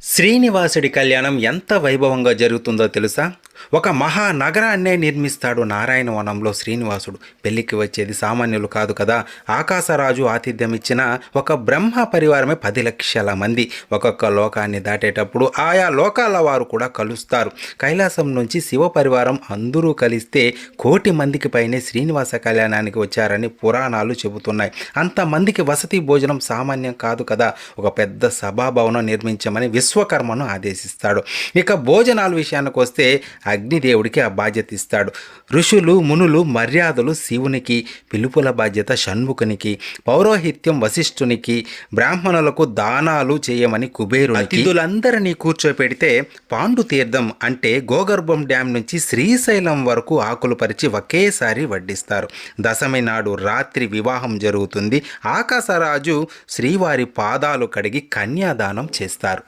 శ్రీనివాసుడి కళ్యాణం ఎంత వైభవంగా జరుగుతుందో తెలుసా? ఒక మహానగరాన్నే నిర్మిస్తాడు నారాయణవనంలో శ్రీనివాసుడు. పెళ్లికి వచ్చేది సామాన్యులు కాదు కదా. ఆకాశరాజు ఆతిథ్యం ఇచ్చిన ఒక బ్రహ్మ పరివారమే 10 లక్షల మంది. ఒక్కొక్క లోకాన్ని దాటేటప్పుడు ఆయా లోకాల వారు కూడా కలుస్తారు. కైలాసం నుంచి శివ పరివారం అందరూ కలిస్తే 1,000,000 మందికి పైనే శ్రీనివాస కళ్యాణానికి వచ్చారని పురాణాలు చెబుతున్నాయి. అంతమందికి వసతి భోజనం సామాన్యం కాదు కదా. ఒక పెద్ద సభాభవనం నిర్మించమని విశ్వకర్మను ఆదేశిస్తాడు. ఇక భోజనాల విషయానికి వస్తే అగ్నిదేవుడికి ఆ బాధ్యత ఇస్తాడు. ఋషులు మునులు మర్యాదలు శివునికి, పిలుపుల బాధ్యత షణ్ముఖునికి, పౌరోహిత్యం వశిష్ఠునికి, బ్రాహ్మణులకు దానాలు చేయమని కుబేరునికి, అతిథులందరినీ కూర్చోపెడితే పాండు తీర్థం అంటే గోగర్భం డ్యాం నుంచి శ్రీశైలం వరకు ఆకులు పరిచి ఒకేసారి వడ్డిస్తారు. దశమి నాడు రాత్రి వివాహం జరుగుతుంది. ఆకాశరాజు శ్రీవారి పాదాలు కడిగి కన్యాదానం చేస్తారు.